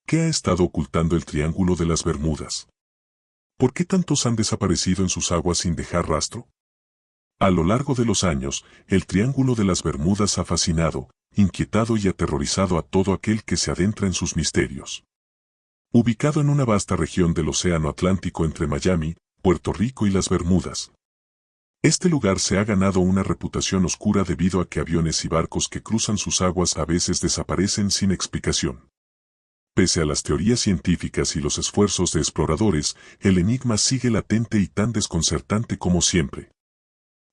¿Qué ha estado ocultando el Triángulo de las Bermudas? ¿Por qué tantos han desaparecido en sus aguas sin dejar rastro? A lo largo de los años, el Triángulo de las Bermudas ha fascinado, inquietado y aterrorizado a todo aquel que se adentra en sus misterios. Ubicado en una vasta región del Océano Atlántico entre Miami, Puerto Rico y las Bermudas. Este lugar se ha ganado una reputación oscura debido a que aviones y barcos que cruzan sus aguas a veces desaparecen sin explicación. Pese a las teorías científicas y los esfuerzos de exploradores, el enigma sigue latente y tan desconcertante como siempre.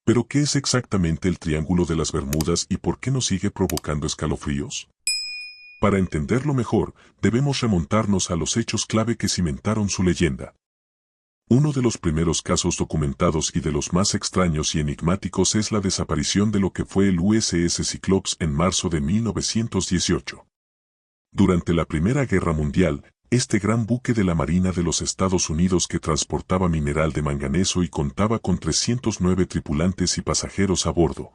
¿Pero qué es exactamente el Triángulo de las Bermudas y por qué nos sigue provocando escalofríos? Para entenderlo mejor, debemos remontarnos a los hechos clave que cimentaron su leyenda. Uno de los primeros casos documentados y de los más extraños y enigmáticos es la desaparición de lo que fue el USS Cyclops en marzo de 1918. Durante la Primera Guerra Mundial, este gran buque de la Marina de los Estados Unidos que transportaba mineral de manganeso y contaba con 309 tripulantes y pasajeros a bordo,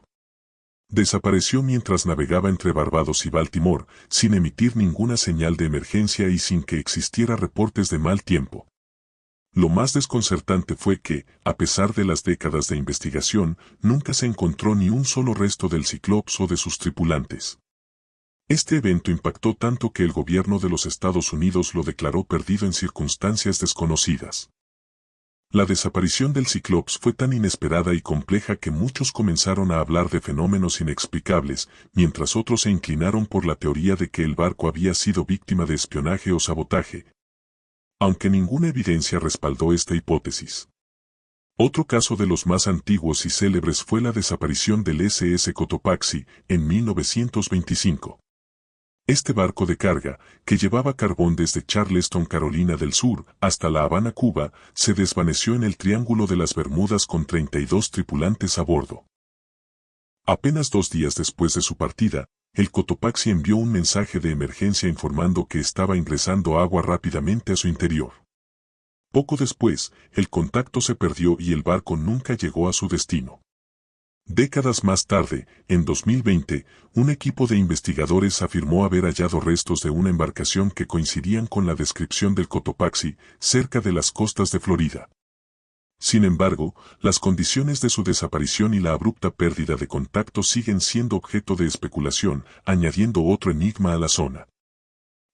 desapareció mientras navegaba entre Barbados y Baltimore, sin emitir ninguna señal de emergencia y sin que existiera reportes de mal tiempo. Lo más desconcertante fue que, a pesar de las décadas de investigación, nunca se encontró ni un solo resto del Cyclops o de sus tripulantes. Este evento impactó tanto que el gobierno de los Estados Unidos lo declaró perdido en circunstancias desconocidas. La desaparición del Cyclops fue tan inesperada y compleja que muchos comenzaron a hablar de fenómenos inexplicables, mientras otros se inclinaron por la teoría de que el barco había sido víctima de espionaje o sabotaje, aunque ninguna evidencia respaldó esta hipótesis. Otro caso de los más antiguos y célebres fue la desaparición del SS Cotopaxi en 1925. Este barco de carga, que llevaba carbón desde Charleston, Carolina del Sur, hasta La Habana, Cuba, se desvaneció en el Triángulo de las Bermudas con 32 tripulantes a bordo. Apenas 2 días después de su partida, el Cotopaxi envió un mensaje de emergencia informando que estaba ingresando agua rápidamente a su interior. Poco después, el contacto se perdió y el barco nunca llegó a su destino. Décadas más tarde, en 2020, un equipo de investigadores afirmó haber hallado restos de una embarcación que coincidían con la descripción del Cotopaxi, cerca de las costas de Florida. Sin embargo, las condiciones de su desaparición y la abrupta pérdida de contacto siguen siendo objeto de especulación, añadiendo otro enigma a la zona.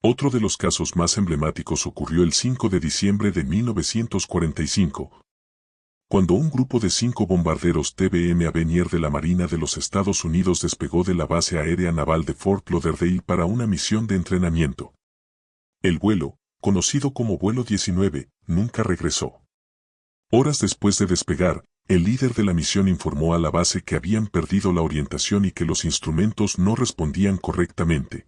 Otro de los casos más emblemáticos ocurrió el 5 de diciembre de 1945. Cuando un grupo de 5 bombarderos TBM Avenir de la Marina de los Estados Unidos despegó de la base aérea naval de Fort Lauderdale para una misión de entrenamiento. El vuelo, conocido como vuelo 19, nunca regresó. Horas después de despegar, el líder de la misión informó a la base que habían perdido la orientación y que los instrumentos no respondían correctamente.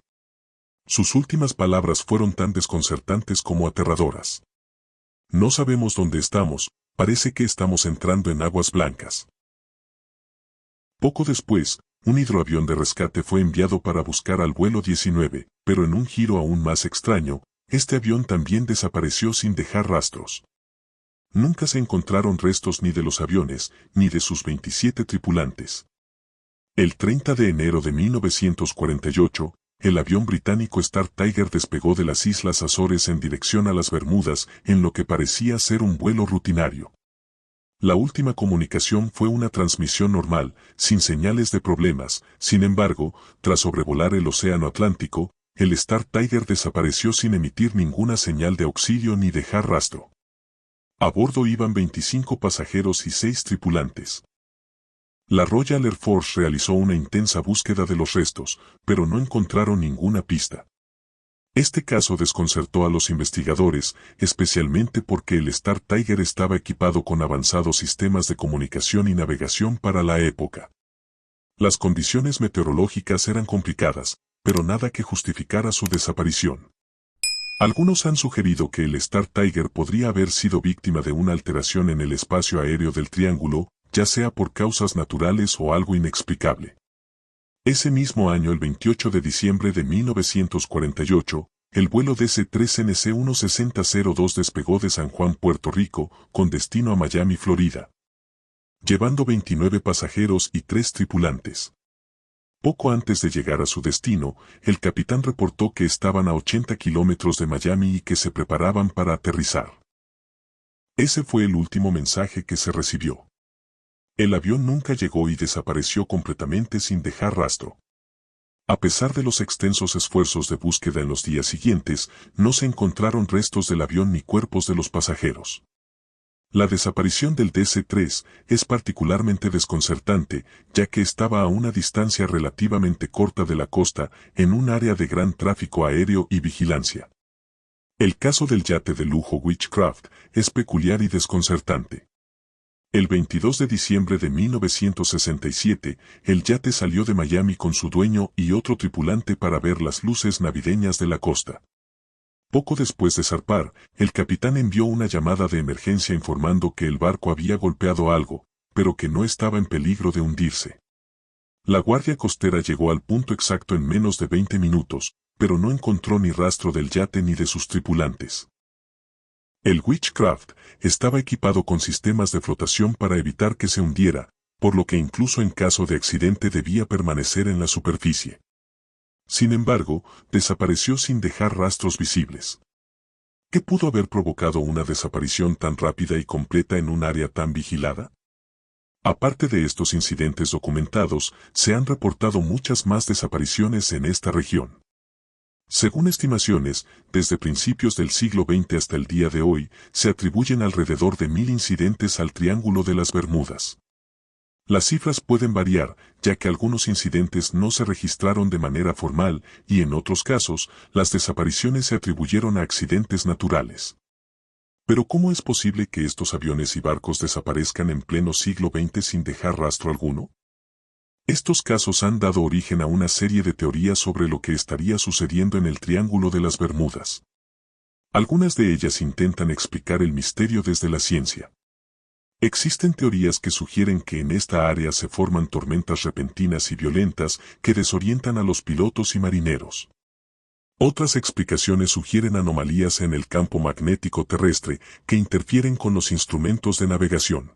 Sus últimas palabras fueron tan desconcertantes como aterradoras. No sabemos dónde estamos. Parece que estamos entrando en aguas blancas. Poco después, un hidroavión de rescate fue enviado para buscar al vuelo 19, pero en un giro aún más extraño, este avión también desapareció sin dejar rastros. Nunca se encontraron restos ni de los aviones, ni de sus 27 tripulantes. El 30 de enero de 1948, el avión británico Star Tiger despegó de las Islas Azores en dirección a las Bermudas, en lo que parecía ser un vuelo rutinario. La última comunicación fue una transmisión normal, sin señales de problemas. Sin embargo, tras sobrevolar el Océano Atlántico, el Star Tiger desapareció sin emitir ninguna señal de auxilio ni dejar rastro. A bordo iban 25 pasajeros y 6 tripulantes. La Royal Air Force realizó una intensa búsqueda de los restos, pero no encontraron ninguna pista. Este caso desconcertó a los investigadores, especialmente porque el Star Tiger estaba equipado con avanzados sistemas de comunicación y navegación para la época. Las condiciones meteorológicas eran complicadas, pero nada que justificara su desaparición. Algunos han sugerido que el Star Tiger podría haber sido víctima de una alteración en el espacio aéreo del Triángulo, ya sea por causas naturales o algo inexplicable. Ese mismo año, el 28 de diciembre de 1948, el vuelo DC-3NC-16002 despegó de San Juan, Puerto Rico, con destino a Miami, Florida, llevando 29 pasajeros y 3 tripulantes. Poco antes de llegar a su destino, el capitán reportó que estaban a 80 kilómetros de Miami y que se preparaban para aterrizar. Ese fue el último mensaje que se recibió. El avión nunca llegó y desapareció completamente sin dejar rastro. A pesar de los extensos esfuerzos de búsqueda en los días siguientes, no se encontraron restos del avión ni cuerpos de los pasajeros. La desaparición del DC-3 es particularmente desconcertante, ya que estaba a una distancia relativamente corta de la costa, en un área de gran tráfico aéreo y vigilancia. El caso del yate de lujo Witchcraft es peculiar y desconcertante. El 22 de diciembre de 1967, el yate salió de Miami con su dueño y otro tripulante para ver las luces navideñas de la costa. Poco después de zarpar, el capitán envió una llamada de emergencia informando que el barco había golpeado algo, pero que no estaba en peligro de hundirse. La guardia costera llegó al punto exacto en menos de 20 minutos, pero no encontró ni rastro del yate ni de sus tripulantes. El Witchcraft estaba equipado con sistemas de flotación para evitar que se hundiera, por lo que incluso en caso de accidente debía permanecer en la superficie. Sin embargo, desapareció sin dejar rastros visibles. ¿Qué pudo haber provocado una desaparición tan rápida y completa en un área tan vigilada? Aparte de estos incidentes documentados, se han reportado muchas más desapariciones en esta región. Según estimaciones, desde principios del siglo XX hasta el día de hoy, se atribuyen alrededor de 1000 incidentes al Triángulo de las Bermudas. Las cifras pueden variar, ya que algunos incidentes no se registraron de manera formal y en otros casos, las desapariciones se atribuyeron a accidentes naturales. Pero ¿cómo es posible que estos aviones y barcos desaparezcan en pleno siglo XX sin dejar rastro alguno? Estos casos han dado origen a una serie de teorías sobre lo que estaría sucediendo en el Triángulo de las Bermudas. Algunas de ellas intentan explicar el misterio desde la ciencia. Existen teorías que sugieren que en esta área se forman tormentas repentinas y violentas que desorientan a los pilotos y marineros. Otras explicaciones sugieren anomalías en el campo magnético terrestre que interfieren con los instrumentos de navegación.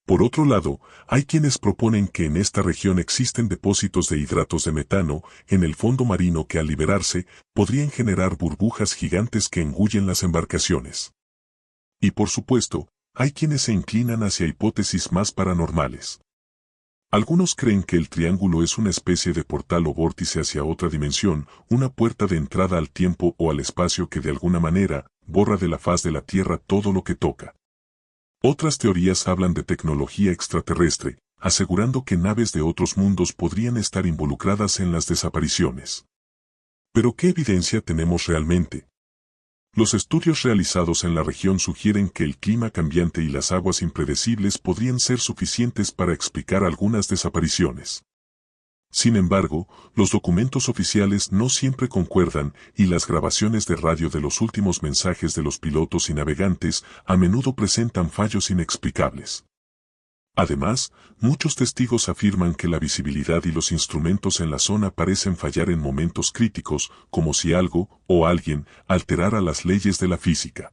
Por otro lado, hay quienes proponen que en esta región existen depósitos de hidratos de metano en el fondo marino que al liberarse podrían generar burbujas gigantes que engullen las embarcaciones. Y por supuesto, hay quienes se inclinan hacia hipótesis más paranormales. Algunos creen que el triángulo es una especie de portal o vórtice hacia otra dimensión, una puerta de entrada al tiempo o al espacio que de alguna manera borra de la faz de la Tierra todo lo que toca. Otras teorías hablan de tecnología extraterrestre, asegurando que naves de otros mundos podrían estar involucradas en las desapariciones. ¿Pero qué evidencia tenemos realmente? Los estudios realizados en la región sugieren que el clima cambiante y las aguas impredecibles podrían ser suficientes para explicar algunas desapariciones. Sin embargo, los documentos oficiales no siempre concuerdan y las grabaciones de radio de los últimos mensajes de los pilotos y navegantes a menudo presentan fallos inexplicables. Además, muchos testigos afirman que la visibilidad y los instrumentos en la zona parecen fallar en momentos críticos, como si algo o alguien alterara las leyes de la física.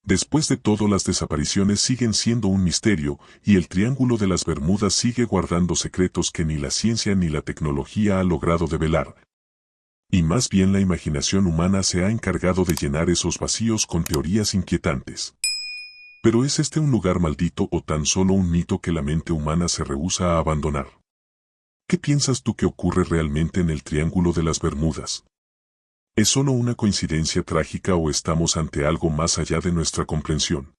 Después de todo, las desapariciones siguen siendo un misterio, y el Triángulo de las Bermudas sigue guardando secretos que ni la ciencia ni la tecnología ha logrado develar. Y más bien la imaginación humana se ha encargado de llenar esos vacíos con teorías inquietantes. ¿Pero es este un lugar maldito o tan solo un mito que la mente humana se rehúsa a abandonar? ¿Qué piensas tú que ocurre realmente en el Triángulo de las Bermudas? ¿Es solo una coincidencia trágica o estamos ante algo más allá de nuestra comprensión?